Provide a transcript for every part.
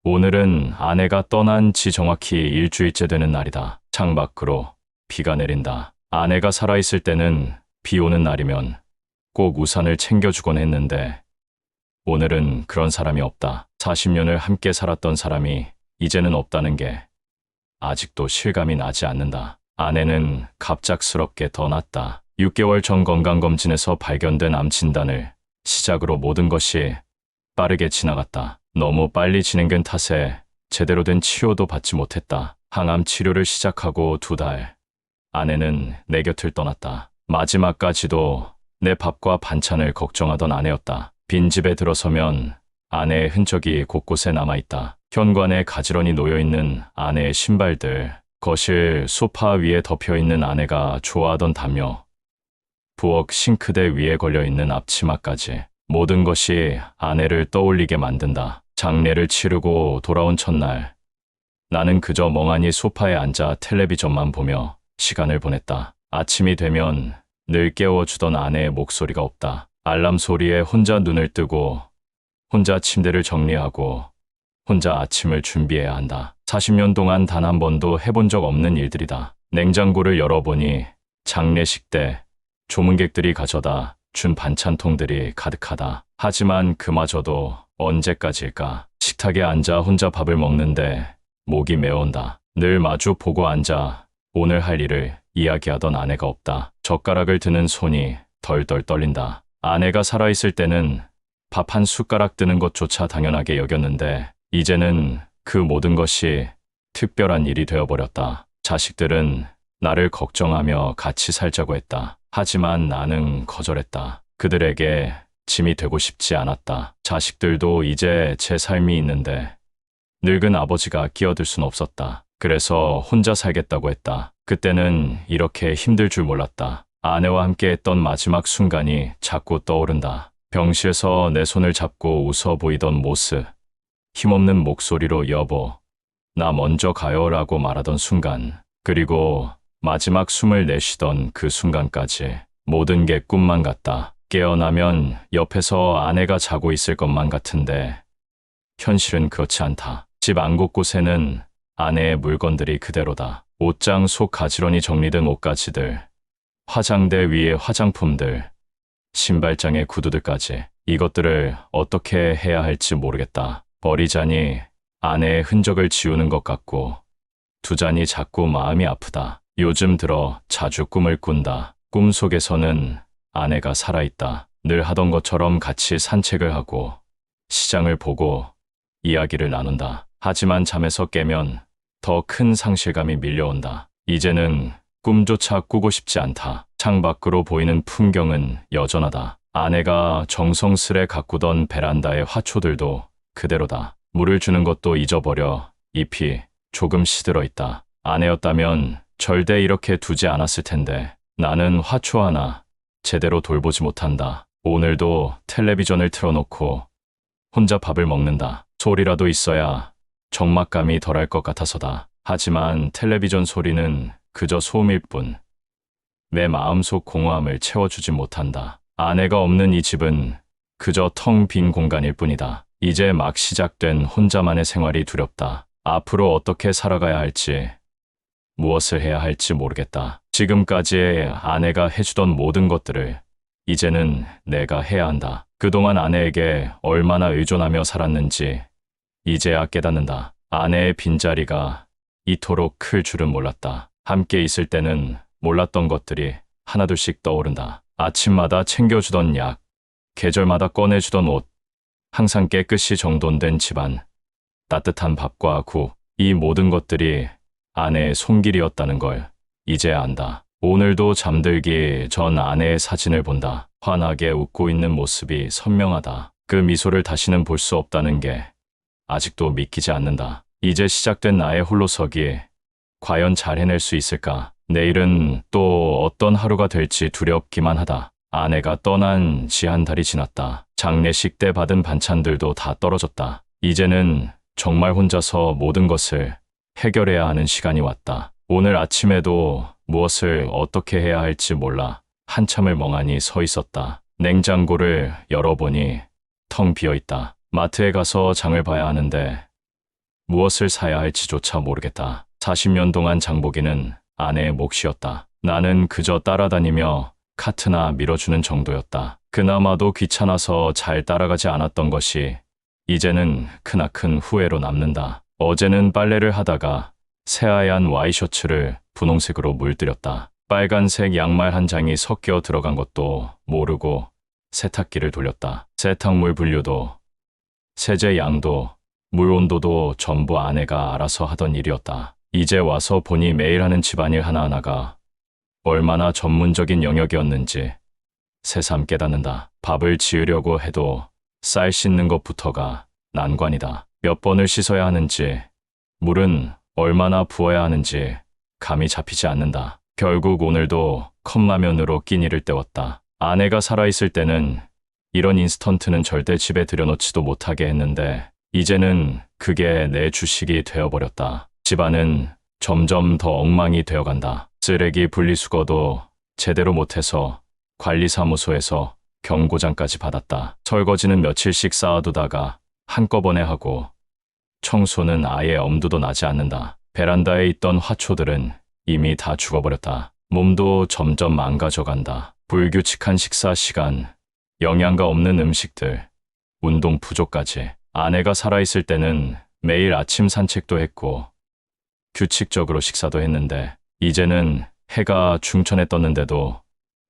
오늘은 아내가 떠난 지 정확히 일주일째 되는 날이다. 창밖으로 비가 내린다. 아내가 살아있을 때는 비 오는 날이면 꼭 우산을 챙겨주곤 했는데 오늘은 그런 사람이 없다. 40년을 함께 살았던 사람이 이제는 없다는 게 아직도 실감이 나지 않는다. 아내는 갑작스럽게 떠났다. 6개월 전 건강검진에서 발견된 암 진단을 시작으로 모든 것이 빠르게 지나갔다. 너무 빨리 진행된 탓에 제대로 된 치료도 받지 못했다. 항암 치료를 시작하고 2달. 아내는 내 곁을 떠났다. 마지막까지도 내 밥과 반찬을 걱정하던 아내였다. 빈집에 들어서면 아내의 흔적이 곳곳에 남아있다. 현관에 가지런히 놓여있는 아내의 신발들, 거실 소파 위에 덮여있는 아내가 좋아하던 담요, 부엌 싱크대 위에 걸려있는 앞치마까지. 모든 것이 아내를 떠올리게 만든다. 장례를 치르고 돌아온 첫날, 나는 그저 멍하니 소파에 앉아 텔레비전만 보며 시간을 보냈다. 아침이 되면 늘 깨워주던 아내의 목소리가 없다. 알람 소리에 혼자 눈을 뜨고 혼자 침대를 정리하고 혼자 아침을 준비해야 한다. 40년 동안 단 한 번도 해본 적 없는 일들이다. 냉장고를 열어보니 장례식 때 조문객들이 가져다 준 반찬통들이 가득하다. 하지만 그마저도 언제까지일까? 식탁에 앉아 혼자 밥을 먹는데 목이 메온다. 늘 마주 보고 앉아 오늘 할 일을 이야기하던 아내가 없다. 젓가락을 드는 손이 덜덜 떨린다. 아내가 살아있을 때는 밥 한 숟가락 드는 것조차 당연하게 여겼는데 이제는 그 모든 것이 특별한 일이 되어버렸다. 자식들은 나를 걱정하며 같이 살자고 했다. 하지만 나는 거절했다. 그들에게 짐이 되고 싶지 않았다. 자식들도 이제 제 삶이 있는데 늙은 아버지가 끼어들 순 없었다. 그래서 혼자 살겠다고 했다. 그때는 이렇게 힘들 줄 몰랐다. 아내와 함께 했던 마지막 순간이 자꾸 떠오른다. 병실에서 내 손을 잡고 웃어 보이던 모습, 힘없는 목소리로 여보, 나 먼저 가요라고 말하던 순간, 그리고 마지막 숨을 내쉬던 그 순간까지 모든 게 꿈만 같다. 깨어나면 옆에서 아내가 자고 있을 것만 같은데 현실은 그렇지 않다. 집 안 곳곳에는 아내의 물건들이 그대로다. 옷장 속 가지런히 정리된 옷가지들, 화장대 위에 화장품들, 신발장의 구두들까지. 이것들을 어떻게 해야 할지 모르겠다. 버리자니 아내의 흔적을 지우는 것 같고 두자니 자꾸 마음이 아프다. 요즘 들어 자주 꿈을 꾼다. 꿈속에서는 아내가 살아있다. 늘 하던 것처럼 같이 산책을 하고 시장을 보고 이야기를 나눈다. 하지만 잠에서 깨면 더 큰 상실감이 밀려온다. 이제는 꿈조차 꾸고 싶지 않다. 창밖으로 보이는 풍경은 여전하다. 아내가 정성스레 가꾸던 베란다의 화초들도 그대로다. 물을 주는 것도 잊어버려 잎이 조금 시들어 있다. 아내였다면 절대 이렇게 두지 않았을 텐데 나는 화초 하나 제대로 돌보지 못한다. 오늘도 텔레비전을 틀어놓고 혼자 밥을 먹는다. 소리라도 있어야 적막감이 덜할 것 같아서다. 하지만 텔레비전 소리는 그저 소음일 뿐 내 마음속 공허함을 채워주지 못한다. 아내가 없는 이 집은 그저 텅 빈 공간일 뿐이다. 이제 막 시작된 혼자만의 생활이 두렵다. 앞으로 어떻게 살아가야 할지, 무엇을 해야 할지 모르겠다. 지금까지의 아내가 해주던 모든 것들을 이제는 내가 해야 한다. 그동안 아내에게 얼마나 의존하며 살았는지 이제야 깨닫는다. 아내의 빈자리가 이토록 클 줄은 몰랐다. 함께 있을 때는 몰랐던 것들이 하나둘씩 떠오른다. 아침마다 챙겨주던 약, 계절마다 꺼내주던 옷, 항상 깨끗이 정돈된 집안, 따뜻한 밥과 국, 이 모든 것들이 아내의 손길이었다는 걸 이제야 안다. 오늘도 잠들기 전 아내의 사진을 본다. 환하게 웃고 있는 모습이 선명하다. 그 미소를 다시는 볼 수 없다는 게 아직도 믿기지 않는다. 이제 시작된 나의 홀로서기, 과연 잘 해낼 수 있을까? 내일은 또 어떤 하루가 될지 두렵기만 하다. 아내가 떠난 지 한 달이 지났다. 장례식 때 받은 반찬들도 다 떨어졌다. 이제는 정말 혼자서 모든 것을 해결해야 하는 시간이 왔다. 오늘 아침에도 무엇을 어떻게 해야 할지 몰라 한참을 멍하니 서 있었다. 냉장고를 열어보니 텅 비어 있다. 마트에 가서 장을 봐야 하는데 무엇을 사야 할지조차 모르겠다. 40년 동안 장보기는 아내의 몫이었다. 나는 그저 따라다니며 카트나 밀어주는 정도였다. 그나마도 귀찮아서 잘 따라가지 않았던 것이 이제는 크나큰 후회로 남는다. 어제는 빨래를 하다가 새하얀 와이셔츠를 분홍색으로 물들였다. 빨간색 양말 한 장이 섞여 들어간 것도 모르고 세탁기를 돌렸다. 세탁물 분류도 세제 양도 물 온도도 전부 아내가 알아서 하던 일이었다. 이제 와서 보니 매일 하는 집안일 하나하나가 얼마나 전문적인 영역이었는지 새삼 깨닫는다. 밥을 지으려고 해도 쌀 씻는 것부터가 난관이다. 몇 번을 씻어야 하는지, 물은 얼마나 부어야 하는지 감이 잡히지 않는다. 결국 오늘도 컵라면으로 끼니를 때웠다. 아내가 살아있을 때는 이런 인스턴트는 절대 집에 들여놓지도 못하게 했는데 이제는 그게 내 주식이 되어버렸다. 집안은 점점 더 엉망이 되어간다. 쓰레기 분리수거도 제대로 못해서 관리사무소에서 경고장까지 받았다. 설거지는 며칠씩 쌓아두다가 한꺼번에 하고 청소는 아예 엄두도 나지 않는다. 베란다에 있던 화초들은 이미 다 죽어버렸다. 몸도 점점 망가져간다. 불규칙한 식사 시간, 영양가 없는 음식들, 운동 부족까지. 아내가 살아있을 때는 매일 아침 산책도 했고 규칙적으로 식사도 했는데 이제는 해가 중천에 떴는데도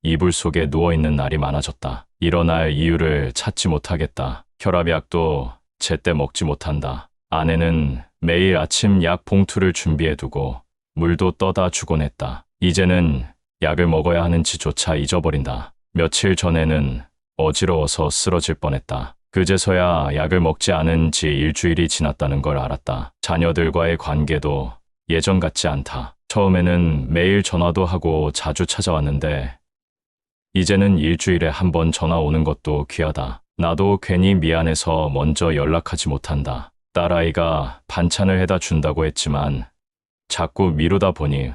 이불 속에 누워있는 날이 많아졌다. 일어날 이유를 찾지 못하겠다. 혈압약도 제때 먹지 못한다. 아내는 매일 아침 약 봉투를 준비해두고 물도 떠다 주곤 했다. 이제는 약을 먹어야 하는지조차 잊어버린다. 며칠 전에는 어지러워서 쓰러질 뻔했다. 그제서야 약을 먹지 않은 지 일주일이 지났다는 걸 알았다. 자녀들과의 관계도 예전 같지 않다. 처음에는 매일 전화도 하고 자주 찾아왔는데 이제는 일주일에 한 번 전화 오는 것도 귀하다. 나도 괜히 미안해서 먼저 연락하지 못한다. 딸아이가 반찬을 해다 준다고 했지만 자꾸 미루다 보니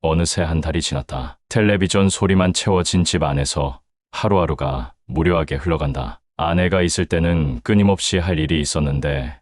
어느새 한 달이 지났다. 텔레비전 소리만 채워진 집 안에서 하루하루가 무료하게 흘러간다. 아내가 있을 때는 끊임없이 할 일이 있었는데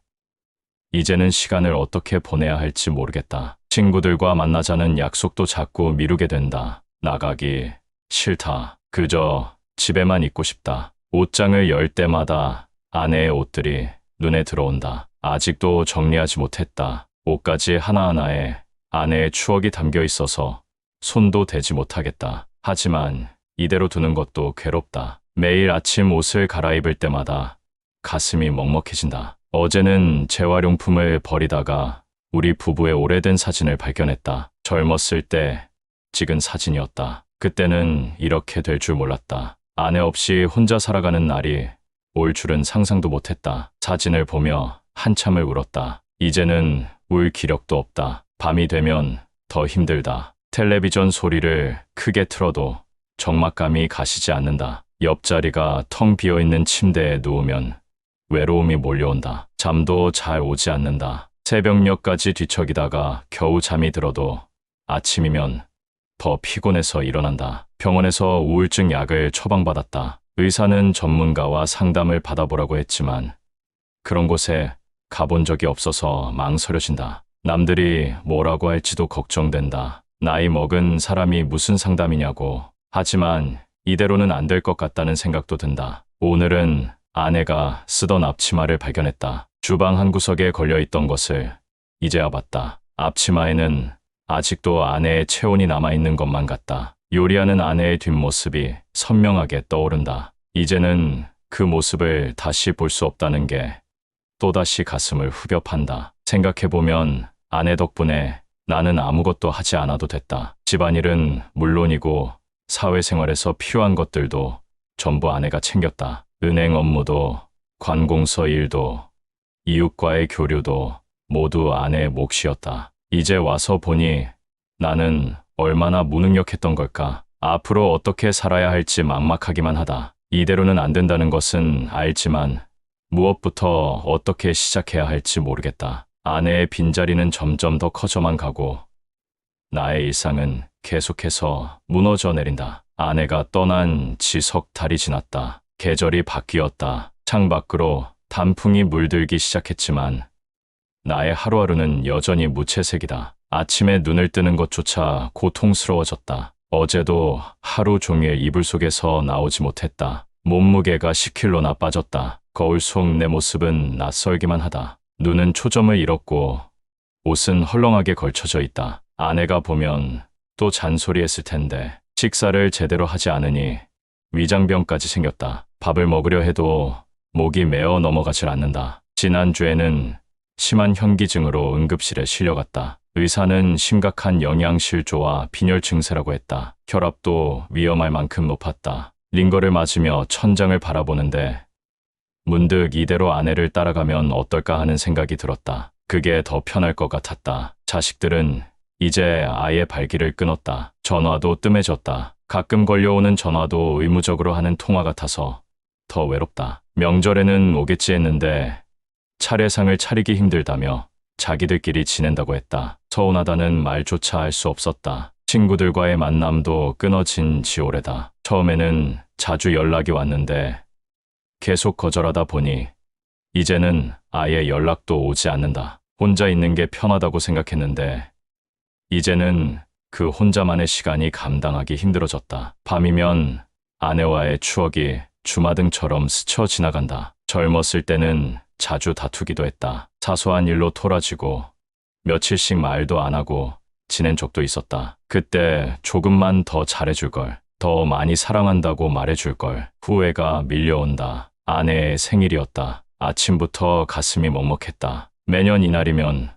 이제는 시간을 어떻게 보내야 할지 모르겠다. 친구들과 만나자는 약속도 자꾸 미루게 된다. 나가기 싫다. 그저 집에만 있고 싶다. 옷장을 열 때마다 아내의 옷들이 눈에 들어온다. 아직도 정리하지 못했다. 옷가지 하나하나에 아내의 추억이 담겨 있어서 손도 대지 못하겠다. 하지만 이대로 두는 것도 괴롭다. 매일 아침 옷을 갈아입을 때마다 가슴이 먹먹해진다. 어제는 재활용품을 버리다가 우리 부부의 오래된 사진을 발견했다. 젊었을 때 찍은 사진이었다. 그때는 이렇게 될 줄 몰랐다. 아내 없이 혼자 살아가는 날이 올 줄은 상상도 못했다. 사진을 보며 한참을 울었다. 이제는 울 기력도 없다. 밤이 되면 더 힘들다. 텔레비전 소리를 크게 틀어도 적막감이 가시지 않는다. 옆자리가 텅 비어있는 침대에 누우면 외로움이 몰려온다. 잠도 잘 오지 않는다. 새벽녘까지 뒤척이다가 겨우 잠이 들어도 아침이면 더 피곤해서 일어난다. 병원에서 우울증 약을 처방받았다. 의사는 전문가와 상담을 받아보라고 했지만 그런 곳에 가본 적이 없어서 망설여진다. 남들이 뭐라고 할지도 걱정된다. 나이 먹은 사람이 무슨 상담이냐고. 하지만 이대로는 안 될 것 같다는 생각도 든다. 오늘은 아내가 쓰던 앞치마를 발견했다. 주방 한 구석에 걸려있던 것을 이제야 봤다. 앞치마에는 아직도 아내의 체온이 남아있는 것만 같다. 요리하는 아내의 뒷모습이 선명하게 떠오른다. 이제는 그 모습을 다시 볼 수 없다는 게 또다시 가슴을 후벼 판다. 생각해보면 아내 덕분에 나는 아무것도 하지 않아도 됐다. 집안일은 물론이고 사회생활에서 필요한 것들도 전부 아내가 챙겼다. 은행 업무도, 관공서 일도, 이웃과의 교류도 모두 아내의 몫이었다. 이제 와서 보니 나는 얼마나 무능력했던 걸까. 앞으로 어떻게 살아야 할지 막막하기만 하다. 이대로는 안 된다는 것은 알지만 무엇부터 어떻게 시작해야 할지 모르겠다. 아내의 빈자리는 점점 더 커져만 가고 나의 일상은 계속해서 무너져 내린다. 아내가 떠난 지 석 달이 지났다. 계절이 바뀌었다. 창밖으로 단풍이 물들기 시작했지만 나의 하루하루는 여전히 무채색이다. 아침에 눈을 뜨는 것조차 고통스러워졌다. 어제도 하루 종일 이불 속에서 나오지 못했다. 몸무게가 10kg나 빠졌다. 거울 속 내 모습은 낯설기만 하다. 눈은 초점을 잃었고 옷은 헐렁하게 걸쳐져 있다. 아내가 보면 또 잔소리했을 텐데 식사를 제대로 하지 않으니 위장병까지 생겼다. 밥을 먹으려 해도 목이 메어 넘어가질 않는다. 지난주에는 심한 현기증으로 응급실에 실려갔다. 의사는 심각한 영양실조와 빈혈 증세라고 했다. 혈압도 위험할 만큼 높았다. 링거를 맞으며 천장을 바라보는데 문득 이대로 아내를 따라가면 어떨까 하는 생각이 들었다. 그게 더 편할 것 같았다. 자식들은 이제 아예 발길을 끊었다. 전화도 뜸해졌다. 가끔 걸려오는 전화도 의무적으로 하는 통화 같아서 더 외롭다. 명절에는 오겠지 했는데 차례상을 차리기 힘들다며 자기들끼리 지낸다고 했다. 서운하다는 말조차 할 수 없었다. 친구들과의 만남도 끊어진 지 오래다. 처음에는 자주 연락이 왔는데 계속 거절하다 보니 이제는 아예 연락도 오지 않는다. 혼자 있는 게 편하다고 생각했는데 이제는 그 혼자만의 시간이 감당하기 힘들어졌다. 밤이면 아내와의 추억이 주마등처럼 스쳐 지나간다. 젊었을 때는 자주 다투기도 했다. 사소한 일로 토라지고 며칠씩 말도 안 하고 지낸 적도 있었다. 그때 조금만 더 잘해줄 걸, 더 많이 사랑한다고 말해줄 걸. 후회가 밀려온다. 아내의 생일이었다. 아침부터 가슴이 먹먹했다. 매년 이날이면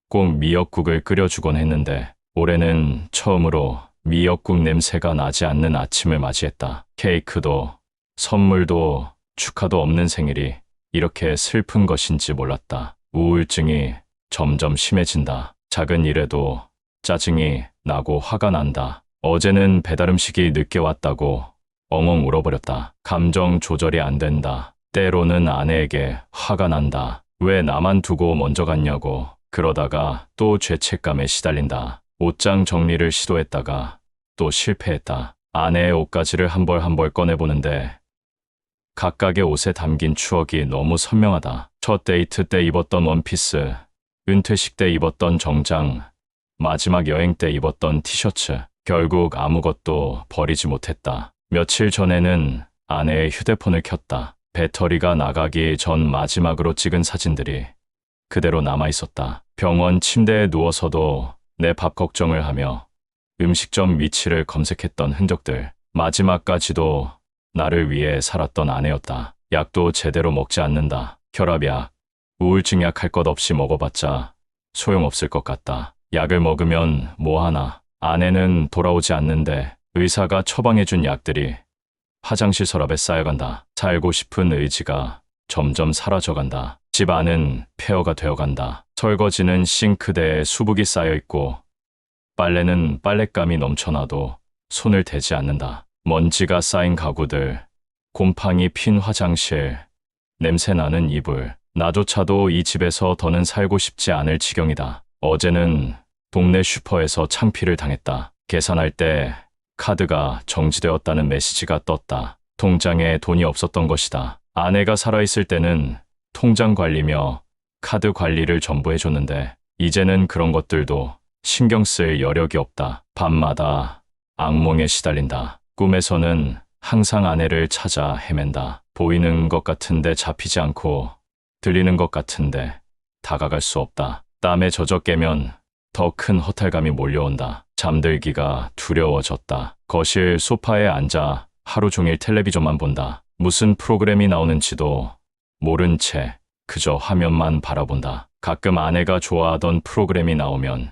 꼭 미역국을 끓여주곤 했는데 올해는 처음으로 미역국 냄새가 나지 않는 아침을 맞이했다. 케이크도 선물도 축하도 없는 생일이 이렇게 슬픈 것인지 몰랐다. 우울증이 점점 심해진다. 작은 일에도 짜증이 나고 화가 난다. 어제는 배달음식이 늦게 왔다고 엉엉 울어버렸다. 감정 조절이 안 된다. 때로는 아내에게 화가 난다. 왜 나만 두고 먼저 갔냐고. 그러다가 또 죄책감에 시달린다. 옷장 정리를 시도했다가 또 실패했다. 아내의 옷가지를 한 벌 한 벌 꺼내보는데 각각의 옷에 담긴 추억이 너무 선명하다. 첫 데이트 때 입었던 원피스, 은퇴식 때 입었던 정장, 마지막 여행 때 입었던 티셔츠. 결국 아무것도 버리지 못했다. 며칠 전에는 아내의 휴대폰을 켰다. 배터리가 나가기 전 마지막으로 찍은 사진들이 그대로 남아있었다. 병원 침대에 누워서도 내 밥 걱정을 하며 음식점 위치를 검색했던 흔적들. 마지막까지도 나를 위해 살았던 아내였다. 약도 제대로 먹지 않는다. 혈압약, 우울증 약 할 것 없이 먹어봤자 소용없을 것 같다. 약을 먹으면 뭐하나. 아내는 돌아오지 않는데 의사가 처방해준 약들이 화장실 서랍에 쌓여간다. 살고 싶은 의지가 점점 사라져간다. 집 안은 폐허가 되어간다. 설거지는 싱크대에 수북이 쌓여있고 빨래는 빨랫감이 넘쳐나도 손을 대지 않는다. 먼지가 쌓인 가구들, 곰팡이 핀 화장실, 냄새나는 이불. 나조차도 이 집에서 더는 살고 싶지 않을 지경이다. 어제는 동네 슈퍼에서 창피를 당했다. 계산할 때 카드가 정지되었다는 메시지가 떴다. 통장에 돈이 없었던 것이다. 아내가 살아있을 때는 통장 관리며 카드 관리를 전부 해줬는데 이제는 그런 것들도 신경 쓸 여력이 없다. 밤마다 악몽에 시달린다. 꿈에서는 항상 아내를 찾아 헤맨다. 보이는 것 같은데 잡히지 않고 들리는 것 같은데 다가갈 수 없다. 땀에 젖어 깨면 더 큰 허탈감이 몰려온다. 잠들기가 두려워졌다. 거실 소파에 앉아 하루 종일 텔레비전만 본다. 무슨 프로그램이 나오는지도 모른 채 그저 화면만 바라본다. 가끔 아내가 좋아하던 프로그램이 나오면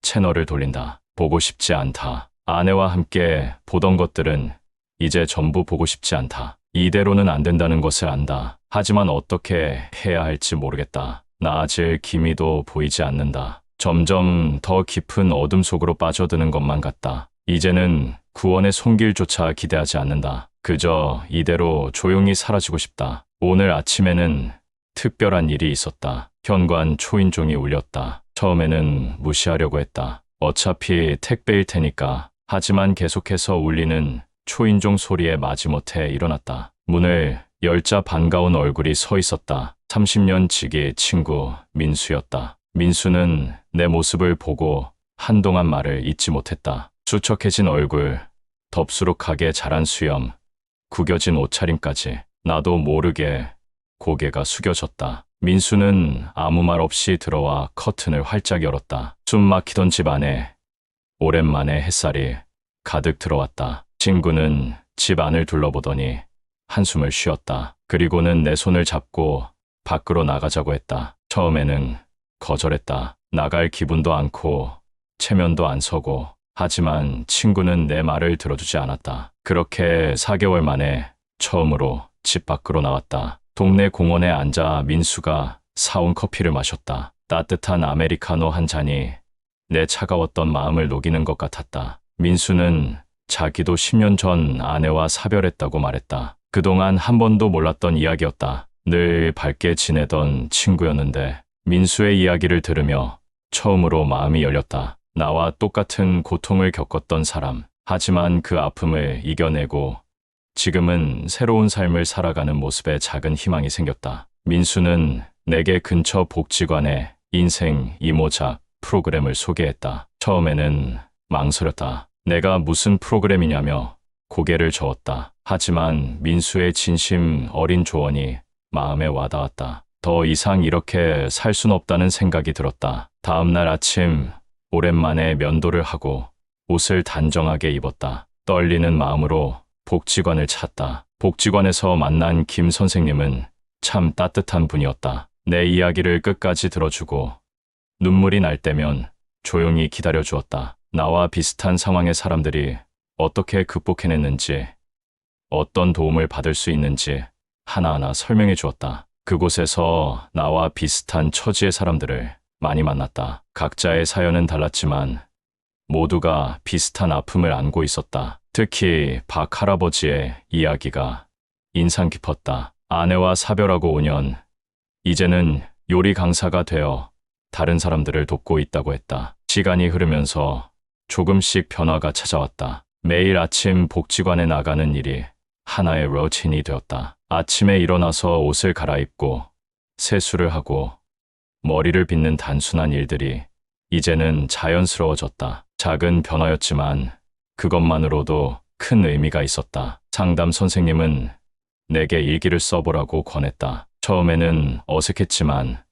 채널을 돌린다. 보고 싶지 않다. 아내와 함께 보던 것들은 이제 전부 보고 싶지 않다. 이대로는 안 된다는 것을 안다. 하지만 어떻게 해야 할지 모르겠다. 나아질 기미도 보이지 않는다. 점점 더 깊은 어둠 속으로 빠져드는 것만 같다. 이제는 구원의 손길조차 기대하지 않는다. 그저 이대로 조용히 사라지고 싶다. 오늘 아침에는 특별한 일이 있었다. 현관 초인종이 울렸다. 처음에는 무시하려고 했다. 어차피 택배일 테니까. 하지만 계속해서 울리는 초인종 소리에 마지못해 일어났다. 문을 열자 반가운 얼굴이 서 있었다. 30년 지기 친구 민수였다. 민수는 내 모습을 보고 한동안 말을 잇지 못했다. 수척해진 얼굴, 덥수룩하게 자란 수염, 구겨진 옷차림까지 나도 모르게 고개가 숙여졌다. 민수는 아무 말 없이 들어와 커튼을 활짝 열었다. 숨 막히던 집 안에 오랜만에 햇살이 가득 들어왔다. 친구는 집 안을 둘러보더니 한숨을 쉬었다. 그리고는 내 손을 잡고 밖으로 나가자고 했다. 처음에는 거절했다. 나갈 기분도 않고 체면도 안 서고. 하지만 친구는 내 말을 들어주지 않았다. 그렇게 4개월 만에 처음으로 집 밖으로 나왔다. 동네 공원에 앉아 민수가 사온 커피를 마셨다. 따뜻한 아메리카노 한 잔이 내 차가웠던 마음을 녹이는 것 같았다. 민수는 자기도 10년 전 아내와 사별했다고 말했다. 그동안 한 번도 몰랐던 이야기였다. 늘 밝게 지내던 친구였는데 민수의 이야기를 들으며 처음으로 마음이 열렸다. 나와 똑같은 고통을 겪었던 사람. 하지만 그 아픔을 이겨내고 지금은 새로운 삶을 살아가는 모습에 작은 희망이 생겼다. 민수는 내게 근처 복지관의 인생 이모작 프로그램을 소개했다. 처음에는 망설였다. 내가 무슨 프로그램이냐며 고개를 저었다. 하지만 민수의 진심 어린 조언이 마음에 와닿았다. 더 이상 이렇게 살 순 없다는 생각이 들었다. 다음 날 아침 오랜만에 면도를 하고 옷을 단정하게 입었다. 떨리는 마음으로 복지관을 찾다. 복지관에서 만난 김 선생님은 참 따뜻한 분이었다. 내 이야기를 끝까지 들어주고 눈물이 날 때면 조용히 기다려주었다. 나와 비슷한 상황의 사람들이 어떻게 극복해냈는지, 어떤 도움을 받을 수 있는지 하나하나 설명해 주었다. 그곳에서 나와 비슷한 처지의 사람들을 많이 만났다. 각자의 사연은 달랐지만 모두가 비슷한 아픔을 안고 있었다. 특히 박 할아버지의 이야기가 인상 깊었다. 아내와 사별하고 5년, 이제는 요리 강사가 되어 다른 사람들을 돕고 있다고 했다. 시간이 흐르면서 조금씩 변화가 찾아왔다. 매일 아침 복지관에 나가는 일이 하나의 루틴이 되었다. 아침에 일어나서 옷을 갈아입고 세수를 하고 머리를 빗는 단순한 일들이 이제는 자연스러워졌다. 작은 변화였지만 그것만으로도 큰 의미가 있었다. 상담 선생님은 내게 일기를 써보라고 권했다. 처음에는 어색했지만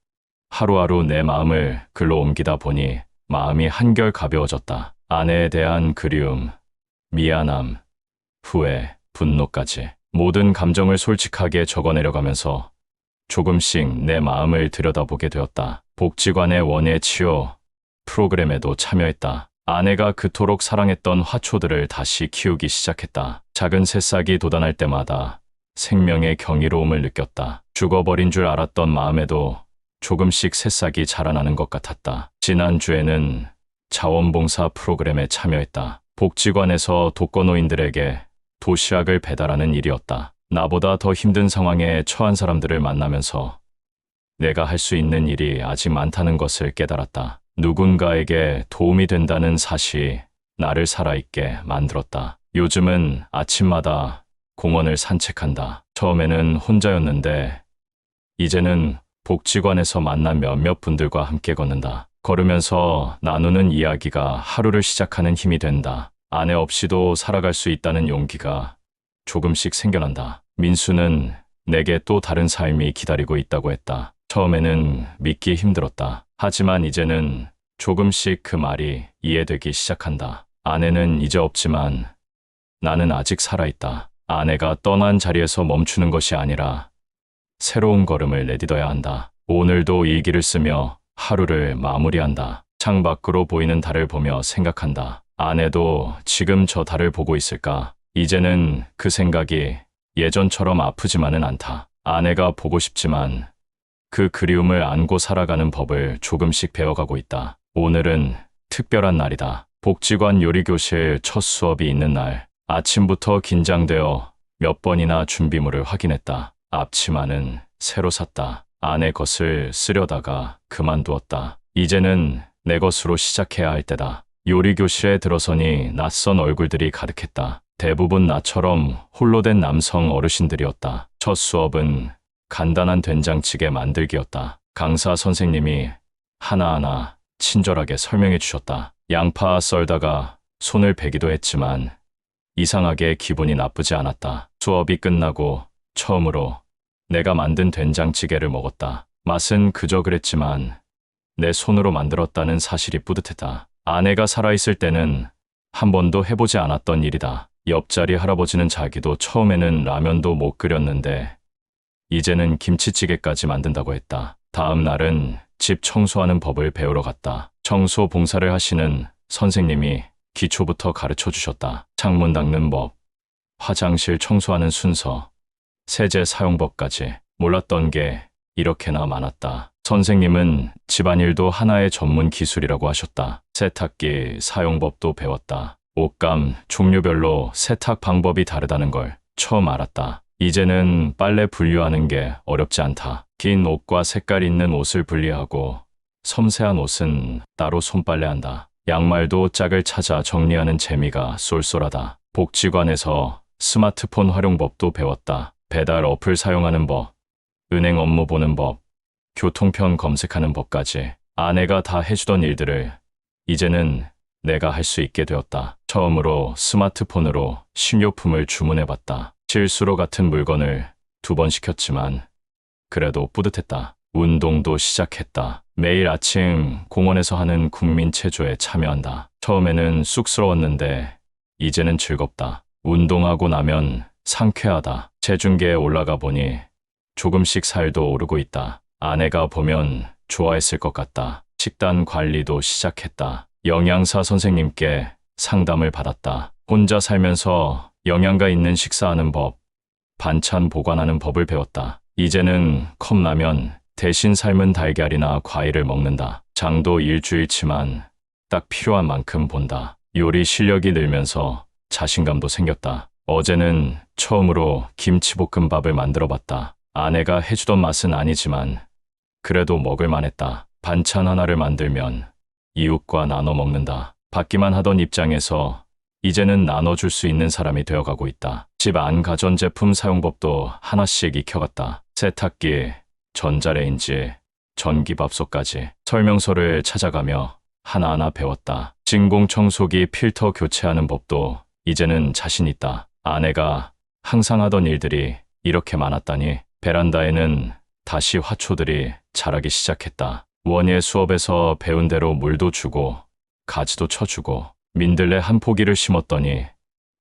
하루하루 내 마음을 글로 옮기다 보니 마음이 한결 가벼워졌다. 아내에 대한 그리움, 미안함, 후회, 분노까지 모든 감정을 솔직하게 적어내려가면서 조금씩 내 마음을 들여다보게 되었다. 복지관의 원예 치유 프로그램에도 참여했다. 아내가 그토록 사랑했던 화초들을 다시 키우기 시작했다. 작은 새싹이 돋아날 때마다 생명의 경이로움을 느꼈다. 죽어버린 줄 알았던 마음에도 조금씩 새싹이 자라나는 것 같았다. 지난주에는 자원봉사 프로그램에 참여했다. 복지관에서 독거노인들에게 도시락을 배달하는 일이었다. 나보다 더 힘든 상황에 처한 사람들을 만나면서 내가 할 수 있는 일이 아직 많다는 것을 깨달았다. 누군가에게 도움이 된다는 사실이 나를 살아있게 만들었다. 요즘은 아침마다 공원을 산책한다. 처음에는 혼자였는데 이제는 복지관에서 만난 몇몇 분들과 함께 걷는다. 걸으면서 나누는 이야기가 하루를 시작하는 힘이 된다. 아내 없이도 살아갈 수 있다는 용기가 조금씩 생겨난다. 민수는 내게 또 다른 삶이 기다리고 있다고 했다. 처음에는 믿기 힘들었다. 하지만 이제는 조금씩 그 말이 이해되기 시작한다. 아내는 이제 없지만 나는 아직 살아있다. 아내가 떠난 자리에서 멈추는 것이 아니라 새로운 걸음을 내딛어야 한다. 오늘도 일기를 쓰며 하루를 마무리한다. 창밖으로 보이는 달을 보며 생각한다. 아내도 지금 저 달을 보고 있을까? 이제는 그 생각이 예전처럼 아프지만은 않다. 아내가 보고 싶지만 그 그리움을 안고 살아가는 법을 조금씩 배워가고 있다. 오늘은 특별한 날이다. 복지관 요리교실 첫 수업이 있는 날. 아침부터 긴장되어 몇 번이나 준비물을 확인했다. 앞치마는 새로 샀다. 아내 것을 쓰려다가 그만두었다. 이제는 내 것으로 시작해야 할 때다. 요리교실에 들어서니 낯선 얼굴들이 가득했다. 대부분 나처럼 홀로 된 남성 어르신들이었다. 첫 수업은 간단한 된장찌개 만들기였다. 강사 선생님이 하나하나 친절하게 설명해 주셨다. 양파 썰다가 손을 베기도 했지만 이상하게 기분이 나쁘지 않았다. 수업이 끝나고 처음으로 내가 만든 된장찌개를 먹었다. 맛은 그저 그랬지만 내 손으로 만들었다는 사실이 뿌듯했다. 아내가 살아있을 때는 한 번도 해보지 않았던 일이다. 옆자리 할아버지는 자기도 처음에는 라면도 못 끓였는데 이제는 김치찌개까지 만든다고 했다. 다음 날은 집 청소하는 법을 배우러 갔다. 청소 봉사를 하시는 선생님이 기초부터 가르쳐 주셨다. 창문 닦는 법, 화장실 청소하는 순서, 세제 사용법까지. 몰랐던 게 이렇게나 많았다. 선생님은 집안일도 하나의 전문 기술이라고 하셨다. 세탁기 사용법도 배웠다. 옷감 종류별로 세탁 방법이 다르다는 걸 처음 알았다. 이제는 빨래 분류하는 게 어렵지 않다. 긴 옷과 색깔 있는 옷을 분리하고 섬세한 옷은 따로 손빨래한다. 양말도 짝을 찾아 정리하는 재미가 쏠쏠하다. 복지관에서 스마트폰 활용법도 배웠다. 배달 어플 사용하는 법, 은행 업무 보는 법, 교통편 검색하는 법까지. 아내가 다 해주던 일들을 이제는 내가 할 수 있게 되었다. 처음으로 스마트폰으로 식료품을 주문해봤다. 실수로 같은 물건을 2번 시켰지만 그래도 뿌듯했다. 운동도 시작했다. 매일 아침 공원에서 하는 국민체조에 참여한다. 처음에는 쑥스러웠는데 이제는 즐겁다. 운동하고 나면 상쾌하다. 체중계에 올라가 보니 조금씩 살도 오르고 있다. 아내가 보면 좋아했을 것 같다. 식단 관리도 시작했다. 영양사 선생님께 상담을 받았다. 혼자 살면서 영양가 있는 식사하는 법, 반찬 보관하는 법을 배웠다. 이제는 컵라면 대신 삶은 달걀이나 과일을 먹는다. 장도 일주일치만 딱 필요한 만큼 본다. 요리 실력이 늘면서 자신감도 생겼다. 어제는 처음으로 김치볶음밥을 만들어 봤다. 아내가 해주던 맛은 아니지만 그래도 먹을 만했다. 반찬 하나를 만들면 이웃과 나눠 먹는다. 받기만 하던 입장에서 이제는 나눠줄 수 있는 사람이 되어가고 있다. 집 안 가전제품 사용법도 하나씩 익혀갔다. 세탁기, 전자레인지, 전기밥솥까지 설명서를 찾아가며 하나하나 배웠다. 진공청소기 필터 교체하는 법도 이제는 자신 있다. 아내가 항상 하던 일들이 이렇게 많았다니. 베란다에는 다시 화초들이 자라기 시작했다. 원예 수업에서 배운 대로 물도 주고 가지도 쳐주고 민들레 한 포기를 심었더니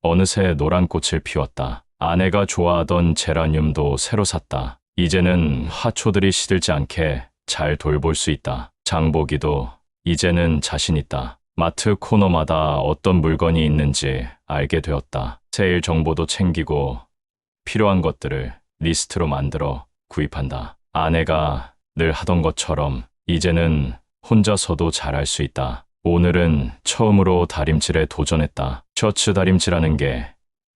어느새 노란 꽃을 피웠다. 아내가 좋아하던 제라늄도 새로 샀다. 이제는 화초들이 시들지 않게 잘 돌볼 수 있다. 장보기도 이제는 자신 있다. 마트 코너마다 어떤 물건이 있는지 알게 되었다. 세일 정보도 챙기고 필요한 것들을 리스트로 만들어 구입한다. 아내가 늘 하던 것처럼 이제는 혼자서도 잘할 수 있다. 오늘은 처음으로 다림질에 도전했다. 셔츠 다림질하는 게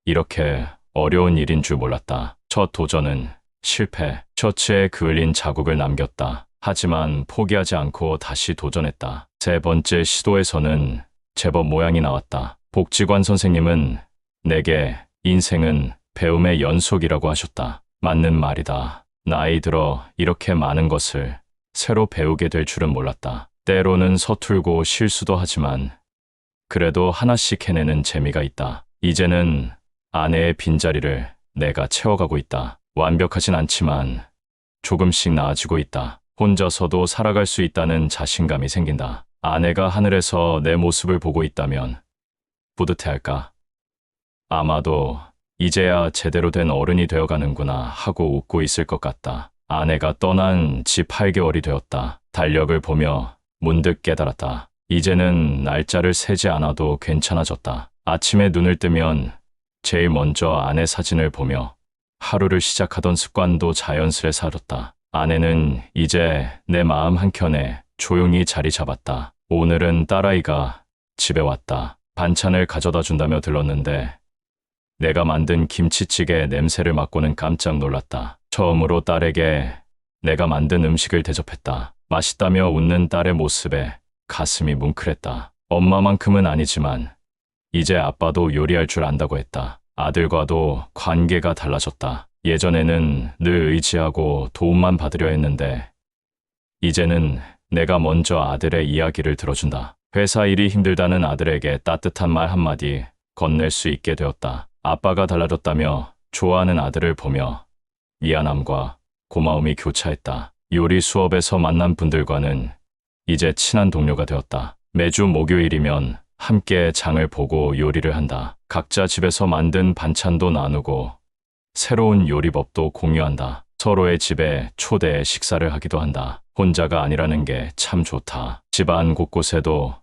이렇게 어려운 일인 줄 몰랐다. 첫 도전은 실패. 셔츠에 그을린 자국을 남겼다. 하지만 포기하지 않고 다시 도전했다. 3번째 시도에서는 제법 모양이 나왔다. 복지관 선생님은 내게 인생은 배움의 연속이라고 하셨다. 맞는 말이다. 나이 들어 이렇게 많은 것을 새로 배우게 될 줄은 몰랐다. 때로는 서툴고 실수도 하지만 그래도 하나씩 해내는 재미가 있다. 이제는 아내의 빈자리를 내가 채워가고 있다. 완벽하진 않지만 조금씩 나아지고 있다. 혼자서도 살아갈 수 있다는 자신감이 생긴다. 아내가 하늘에서 내 모습을 보고 있다면 뿌듯해할까? 아마도 이제야 제대로 된 어른이 되어가는구나 하고 웃고 있을 것 같다. 아내가 떠난 지 8개월이 되었다. 달력을 보며 문득 깨달았다. 이제는 날짜를 세지 않아도 괜찮아졌다. 아침에 눈을 뜨면 제일 먼저 아내 사진을 보며 하루를 시작하던 습관도 자연스레 사라졌다. 아내는 이제 내 마음 한켠에 조용히 자리 잡았다. 오늘은 딸아이가 집에 왔다. 반찬을 가져다 준다며 들렀는데 내가 만든 김치찌개 냄새를 맡고는 깜짝 놀랐다. 처음으로 딸에게 내가 만든 음식을 대접했다. 맛있다며 웃는 딸의 모습에 가슴이 뭉클했다. 엄마만큼은 아니지만 이제 아빠도 요리할 줄 안다고 했다. 아들과도 관계가 달라졌다. 예전에는 늘 의지하고 도움만 받으려 했는데 이제는 내가 먼저 아들의 이야기를 들어준다. 회사 일이 힘들다는 아들에게 따뜻한 말 한마디 건넬 수 있게 되었다. 아빠가 달라졌다며 좋아하는 아들을 보며 미안함과 고마움이 교차했다. 요리 수업에서 만난 분들과는 이제 친한 동료가 되었다. 매주 목요일이면 함께 장을 보고 요리를 한다. 각자 집에서 만든 반찬도 나누고 새로운 요리법도 공유한다. 서로의 집에 초대해 식사를 하기도 한다. 혼자가 아니라는 게 참 좋다. 집안 곳곳에도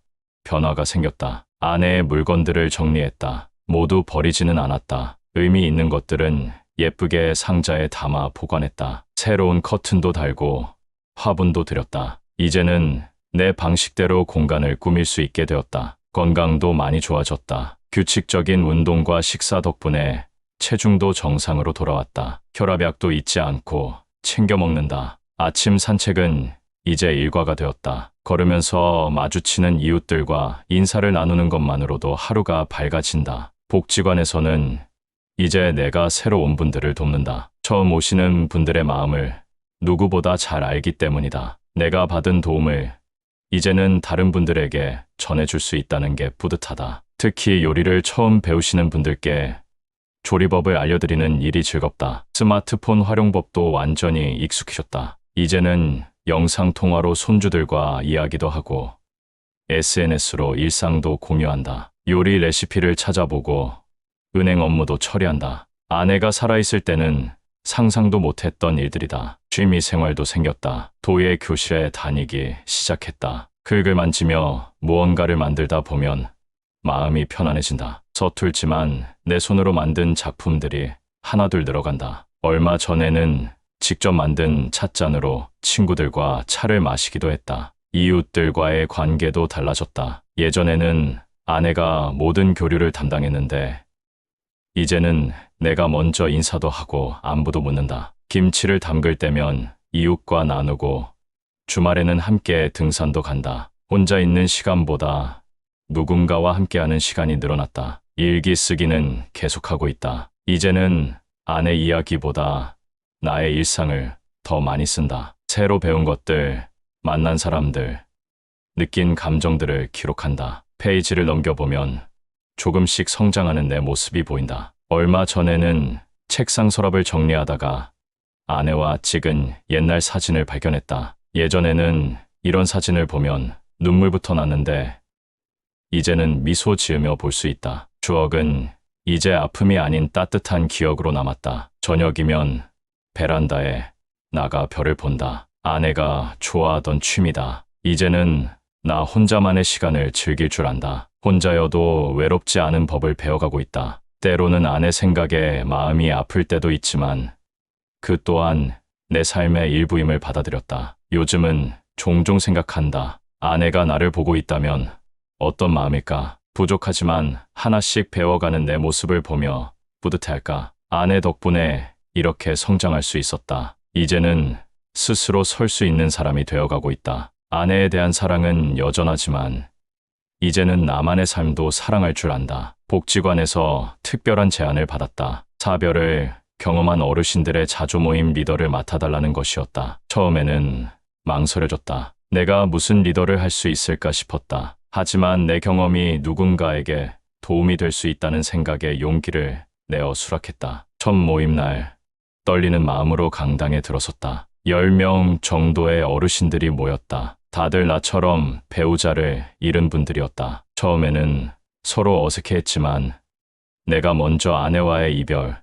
변화가 생겼다. 아내의 물건들을 정리했다. 모두 버리지는 않았다. 의미 있는 것들은 예쁘게 상자에 담아 보관했다. 새로운 커튼도 달고 화분도 들였다. 이제는 내 방식대로 공간을 꾸밀 수 있게 되었다. 건강도 많이 좋아졌다. 규칙적인 운동과 식사 덕분에 체중도 정상으로 돌아왔다. 혈압약도 잊지 않고 챙겨 먹는다. 아침 산책은 이제 일과가 되었다. 걸으면서 마주치는 이웃들과 인사를 나누는 것만으로도 하루가 밝아진다. 복지관에서는 이제 내가 새로 온 분들을 돕는다. 처음 오시는 분들의 마음을 누구보다 잘 알기 때문이다. 내가 받은 도움을 이제는 다른 분들에게 전해줄 수 있다는 게 뿌듯하다. 특히 요리를 처음 배우시는 분들께 조리법을 알려드리는 일이 즐겁다. 스마트폰 활용법도 완전히 익숙해졌다. 이제는 영상통화로 손주들과 이야기도 하고 SNS로 일상도 공유한다. 요리 레시피를 찾아보고 은행 업무도 처리한다. 아내가 살아있을 때는 상상도 못했던 일들이다. 취미 생활도 생겼다. 도예 교실에 다니기 시작했다. 흙을 만지며 무언가를 만들다 보면 마음이 편안해진다. 서툴지만 내 손으로 만든 작품들이 하나둘 늘어간다. 얼마 전에는 직접 만든 찻잔으로 친구들과 차를 마시기도 했다. 이웃들과의 관계도 달라졌다. 예전에는 아내가 모든 교류를 담당했는데 이제는 내가 먼저 인사도 하고 안부도 묻는다. 김치를 담글 때면 이웃과 나누고 주말에는 함께 등산도 간다. 혼자 있는 시간보다 누군가와 함께하는 시간이 늘어났다. 일기 쓰기는 계속하고 있다. 이제는 아내 이야기보다 나의 일상을 더 많이 쓴다. 새로 배운 것들, 만난 사람들, 느낀 감정들을 기록한다. 페이지를 넘겨보면 조금씩 성장하는 내 모습이 보인다. 얼마 전에는 책상 서랍을 정리하다가 아내와 찍은 옛날 사진을 발견했다. 예전에는 이런 사진을 보면 눈물부터 났는데 이제는 미소 지으며 볼 수 있다. 추억은 이제 아픔이 아닌 따뜻한 기억으로 남았다. 저녁이면 베란다에 나가 별을 본다. 아내가 좋아하던 취미다. 이제는 나 혼자만의 시간을 즐길 줄 안다. 혼자여도 외롭지 않은 법을 배워가고 있다. 때로는 아내 생각에 마음이 아플 때도 있지만 그 또한 내 삶의 일부임을 받아들였다. 요즘은 종종 생각한다. 아내가 나를 보고 있다면 어떤 마음일까? 부족하지만 하나씩 배워가는 내 모습을 보며 뿌듯해할까? 아내 덕분에 이렇게 성장할 수 있었다. 이제는 스스로 설 수 있는 사람이 되어가고 있다. 아내에 대한 사랑은 여전하지만 이제는 나만의 삶도 사랑할 줄 안다. 복지관에서 특별한 제안을 받았다. 사별을 경험한 어르신들의 자조 모임 리더를 맡아달라는 것이었다. 처음에는 망설여졌다. 내가 무슨 리더를 할 수 있을까 싶었다. 하지만 내 경험이 누군가에게 도움이 될 수 있다는 생각에 용기를 내어 수락했다. 첫 모임 날 떨리는 마음으로 강당에 들어섰다. 10명 정도의 어르신들이 모였다. 다들 나처럼 배우자를 잃은 분들이었다. 처음에는 서로 어색해했지만 내가 먼저 아내와의 이별,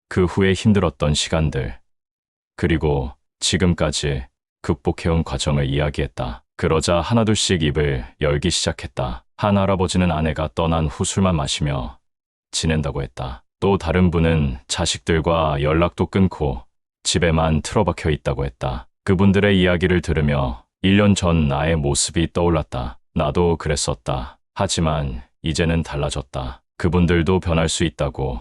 그 후에 힘들었던 시간들, 그리고 지금까지 극복해온 과정을 이야기했다. 그러자 하나둘씩 입을 열기 시작했다. 한 할아버지는 아내가 떠난 후 술만 마시며 지낸다고 했다. 또 다른 분은 자식들과 연락도 끊고 집에만 틀어박혀 있다고 했다. 그분들의 이야기를 들으며 1년 전 나의 모습이 떠올랐다. 나도 그랬었다. 하지만 이제는 달라졌다. 그분들도 변할 수 있다고.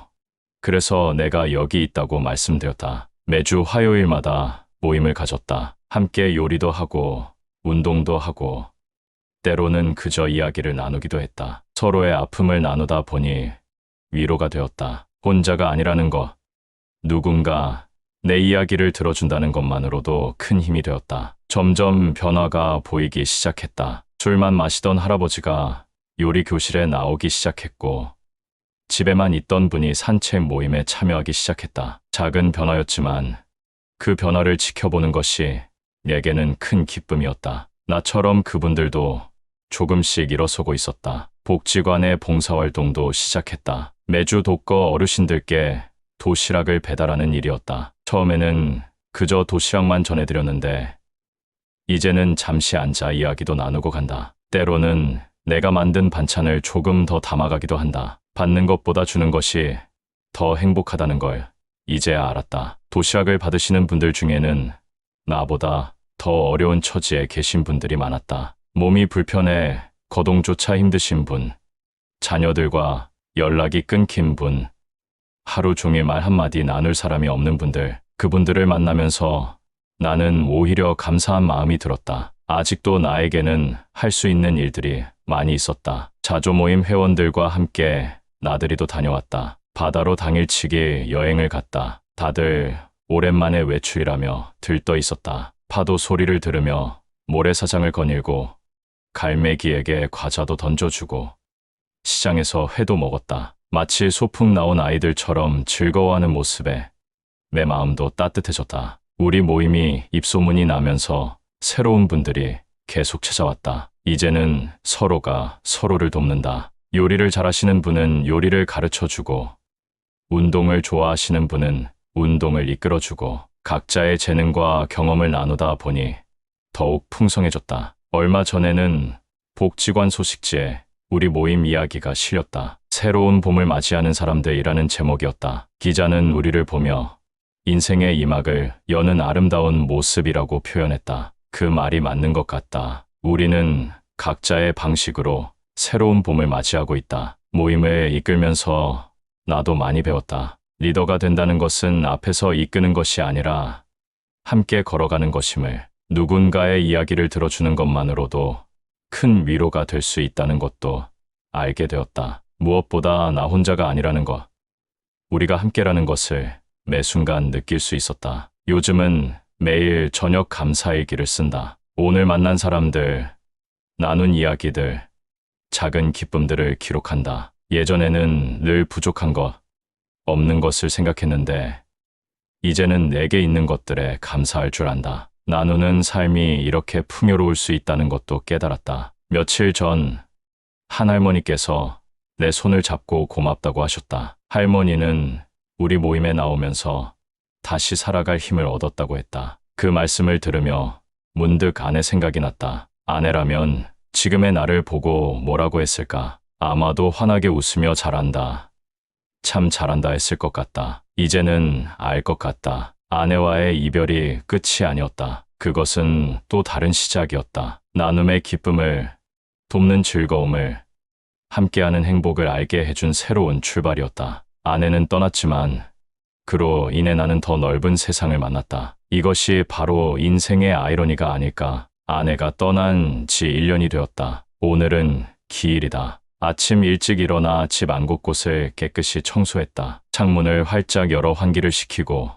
그래서 내가 여기 있다고 말씀드렸다. 매주 화요일마다 모임을 가졌다. 함께 요리도 하고 운동도 하고 때로는 그저 이야기를 나누기도 했다. 서로의 아픔을 나누다 보니 위로가 되었다. 혼자가 아니라는 것, 누군가 내 이야기를 들어준다는 것만으로도 큰 힘이 되었다. 점점 변화가 보이기 시작했다. 술만 마시던 할아버지가 요리 교실에 나오기 시작했고, 집에만 있던 분이 산책 모임에 참여하기 시작했다. 작은 변화였지만 그 변화를 지켜보는 것이 내게는 큰 기쁨이었다. 나처럼 그분들도 조금씩 일어서고 있었다. 복지관의 봉사활동도 시작했다. 매주 독거 어르신들께 도시락을 배달하는 일이었다. 처음에는 그저 도시락만 전해드렸는데 이제는 잠시 앉아 이야기도 나누고 간다. 때로는 내가 만든 반찬을 조금 더 담아가기도 한다. 받는 것보다 주는 것이 더 행복하다는 걸 이제야 알았다. 도시락을 받으시는 분들 중에는 나보다 더 어려운 처지에 계신 분들이 많았다. 몸이 불편해 거동조차 힘드신 분, 자녀들과 연락이 끊긴 분, 하루 종일 말 한마디 나눌 사람이 없는 분들, 그분들을 만나면서 나는 오히려 감사한 마음이 들었다. 아직도 나에게는 할 수 있는 일들이 많이 있었다. 자조 모임 회원들과 함께 나들이도 다녀왔다. 바다로 당일치기 여행을 갔다. 다들 오랜만에 외출이라며 들떠 있었다. 파도 소리를 들으며 모래사장을 거닐고 갈매기에게 과자도 던져주고 시장에서 회도 먹었다. 마치 소풍 나온 아이들처럼 즐거워하는 모습에 내 마음도 따뜻해졌다. 우리 모임이 입소문이 나면서 새로운 분들이 계속 찾아왔다. 이제는 서로가 서로를 돕는다. 요리를 잘하시는 분은 요리를 가르쳐주고, 운동을 좋아하시는 분은 운동을 이끌어주고, 각자의 재능과 경험을 나누다 보니 더욱 풍성해졌다. 얼마 전에는 복지관 소식지에 우리 모임 이야기가 실렸다. 새로운 봄을 맞이하는 사람들이라는 제목이었다. 기자는 우리를 보며 인생의 이막을 여는 아름다운 모습이라고 표현했다. 그 말이 맞는 것 같다. 우리는 각자의 방식으로 새로운 봄을 맞이하고 있다. 모임을 이끌면서 나도 많이 배웠다. 리더가 된다는 것은 앞에서 이끄는 것이 아니라 함께 걸어가는 것임을, 누군가의 이야기를 들어주는 것만으로도 큰 위로가 될 수 있다는 것도 알게 되었다. 무엇보다 나 혼자가 아니라는 것, 우리가 함께라는 것을 매 순간 느낄 수 있었다. 요즘은 매일 저녁 감사일기를 쓴다. 오늘 만난 사람들, 나눈 이야기들, 작은 기쁨들을 기록한다. 예전에는 늘 부족한 것, 없는 것을 생각했는데 이제는 내게 있는 것들에 감사할 줄 안다. 나누는 삶이 이렇게 풍요로울 수 있다는 것도 깨달았다. 며칠 전 한 할머니께서 내 손을 잡고 고맙다고 하셨다. 할머니는 우리 모임에 나오면서 다시 살아갈 힘을 얻었다고 했다. 그 말씀을 들으며 문득 아내 생각이 났다. 아내라면 지금의 나를 보고 뭐라고 했을까? 아마도 환하게 웃으며 잘한다, 참 잘한다 했을 것 같다. 이제는 알 것 같다. 아내와의 이별이 끝이 아니었다. 그것은 또 다른 시작이었다. 나눔의 기쁨을, 돕는 즐거움을, 함께하는 행복을 알게 해준 새로운 출발이었다. 아내는 떠났지만 그로 인해 나는 더 넓은 세상을 만났다. 이것이 바로 인생의 아이러니가 아닐까. 아내가 떠난 지 1년이 되었다. 오늘은 기일이다. 아침 일찍 일어나 집 안 곳곳을 깨끗이 청소했다. 창문을 활짝 열어 환기를 시키고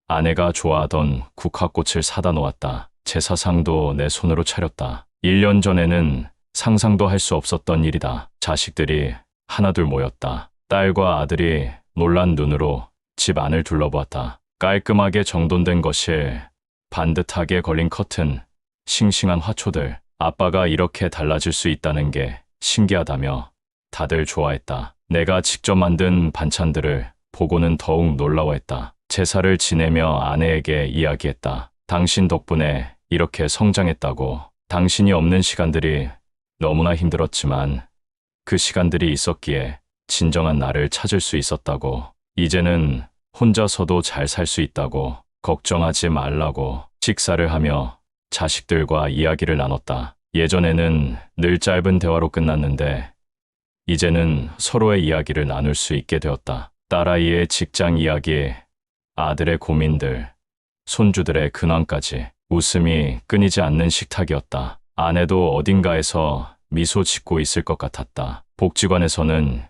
아내가 좋아하던 국화꽃을 사다 놓았다. 제사상도 내 손으로 차렸다. 1년 전에는 상상도 할 수 없었던 일이다. 자식들이 하나둘 모였다. 딸과 아들이 놀란 눈으로 집 안을 둘러보았다. 깔끔하게 정돈된 거실, 반듯하게 걸린 커튼, 싱싱한 화초들. 아빠가 이렇게 달라질 수 있다는 게 신기하다며 다들 좋아했다. 내가 직접 만든 반찬들을 보고는 더욱 놀라워했다. 제사를 지내며 아내에게 이야기했다. 당신 덕분에 이렇게 성장했다고. 당신이 없는 시간들이 너무나 힘들었지만 그 시간들이 있었기에 진정한 나를 찾을 수 있었다고. 이제는 혼자서도 잘 살 수 있다고. 걱정하지 말라고. 식사를 하며 자식들과 이야기를 나눴다. 예전에는 늘 짧은 대화로 끝났는데 이제는 서로의 이야기를 나눌 수 있게 되었다. 딸아이의 직장 이야기, 아들의 고민들, 손주들의 근황까지. 웃음이 끊이지 않는 식탁이었다. 아내도 어딘가에서 미소 짓고 있을 것 같았다. 복지관에서는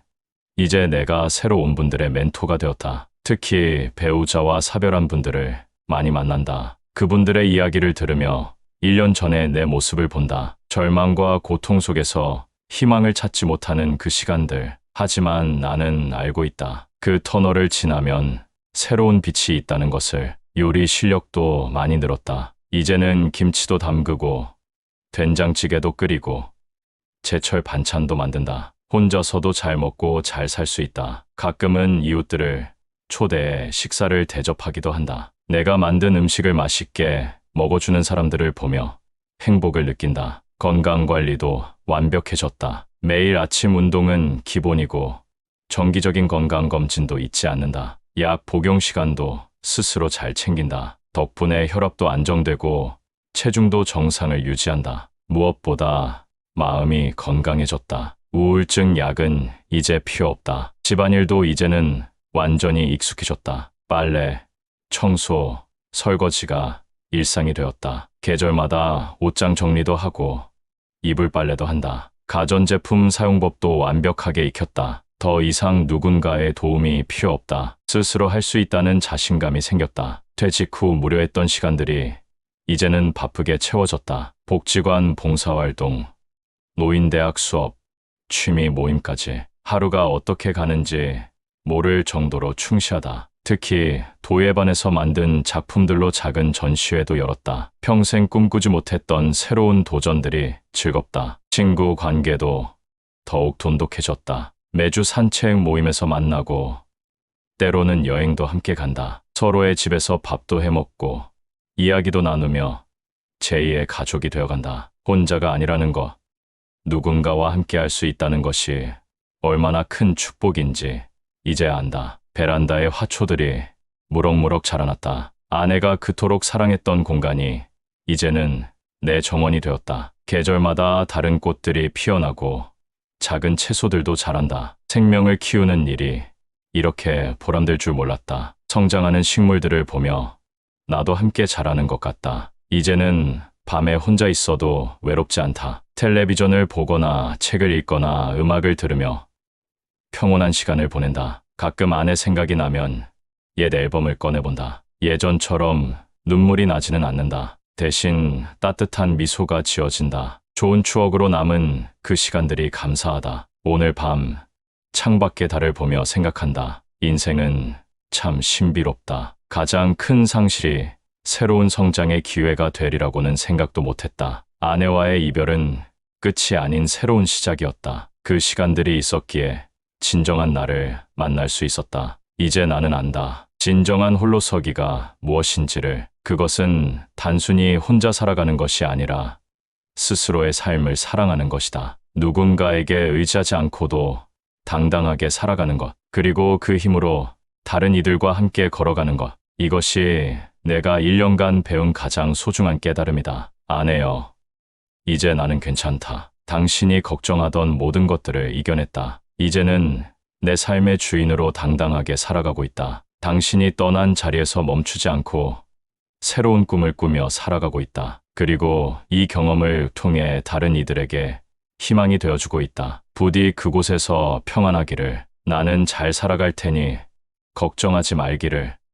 이제 내가 새로 온 분들의 멘토가 되었다. 특히 배우자와 사별한 분들을 많이 만난다. 그분들의 이야기를 들으며 1년 전에 내 모습을 본다. 절망과 고통 속에서 희망을 찾지 못하는 그 시간들. 하지만 나는 알고 있다. 그 터널을 지나면 새로운 빛이 있다는 것을. 요리 실력도 많이 늘었다. 이제는 김치도 담그고 된장찌개도 끓이고 제철 반찬도 만든다. 혼자서도 잘 먹고 잘 살 수 있다. 가끔은 이웃들을 초대해 식사를 대접하기도 한다. 내가 만든 음식을 맛있게 먹어주는 사람들을 보며 행복을 느낀다. 건강관리도 완벽해졌다. 매일 아침 운동은 기본이고 정기적인 건강검진도 잊지 않는다. 약 복용 시간도 스스로 잘 챙긴다. 덕분에 혈압도 안정되고 체중도 정상을 유지한다. 무엇보다 마음이 건강해졌다. 우울증 약은 이제 필요 없다. 집안일도 이제는 완전히 익숙해졌다. 빨래, 청소, 설거지가 일상이 되었다. 계절마다 옷장 정리도 하고 이불 빨래도 한다. 가전제품 사용법도 완벽하게 익혔다. 더 이상 누군가의 도움이 필요 없다. 스스로 할 수 있다는 자신감이 생겼다. 퇴직 후 무료했던 시간들이 이제는 바쁘게 채워졌다. 복지관 봉사활동, 노인대학 수업, 취미 모임까지 하루가 어떻게 가는지 모를 정도로 충실하다. 특히 도예반에서 만든 작품들로 작은 전시회도 열었다. 평생 꿈꾸지 못했던 새로운 도전들이 즐겁다. 친구 관계도 더욱 돈독해졌다. 매주 산책 모임에서 만나고 때로는 여행도 함께 간다. 서로의 집에서 밥도 해먹고 이야기도 나누며 제2의 가족이 되어간다. 혼자가 아니라는 것, 누군가와 함께 할 수 있다는 것이 얼마나 큰 축복인지 이제 안다. 베란다에 화초들이 무럭무럭 자라났다. 아내가 그토록 사랑했던 공간이 이제는 내 정원이 되었다. 계절마다 다른 꽃들이 피어나고 작은 채소들도 자란다. 생명을 키우는 일이 이렇게 보람될 줄 몰랐다. 성장하는 식물들을 보며 나도 함께 자라는 것 같다. 이제는 밤에 혼자 있어도 외롭지 않다. 텔레비전을 보거나 책을 읽거나 음악을 들으며 평온한 시간을 보낸다. 가끔 아내 생각이 나면 옛 앨범을 꺼내본다. 예전처럼 눈물이 나지는 않는다. 대신 따뜻한 미소가 지어진다. 좋은 추억으로 남은 그 시간들이 감사하다. 오늘 밤 창밖의 달을 보며 생각한다. 인생은 참 신비롭다. 가장 큰 상실이 새로운 성장의 기회가 되리라고는 생각도 못했다. 아내와의 이별은 끝이 아닌 새로운 시작이었다. 그 시간들이 있었기에 진정한 나를 만날 수 있었다. 이제 나는 안다. 진정한 홀로서기가 무엇인지를. 그것은 단순히 혼자 살아가는 것이 아니라 스스로의 삶을 사랑하는 것이다. 누군가에게 의지하지 않고도 당당하게 살아가는 것. 그리고 그 힘으로 다른 이들과 함께 걸어가는 것. 이것이 내가 1년간 배운 가장 소중한 깨달음이다. 아내여, 이제 나는 괜찮다. 당신이 걱정하던 모든 것들을 이겨냈다. 이제는 내 삶의 주인으로 당당하게 살아가고 있다. 당신이 떠난 자리에서 멈추지 않고 새로운 꿈을 꾸며 살아가고 있다. 그리고 이 경험을 통해 다른 이들에게 희망이 되어주고 있다. 부디 그곳에서 평안하기를. 나는 잘 살아갈 테니 걱정하지 말기를.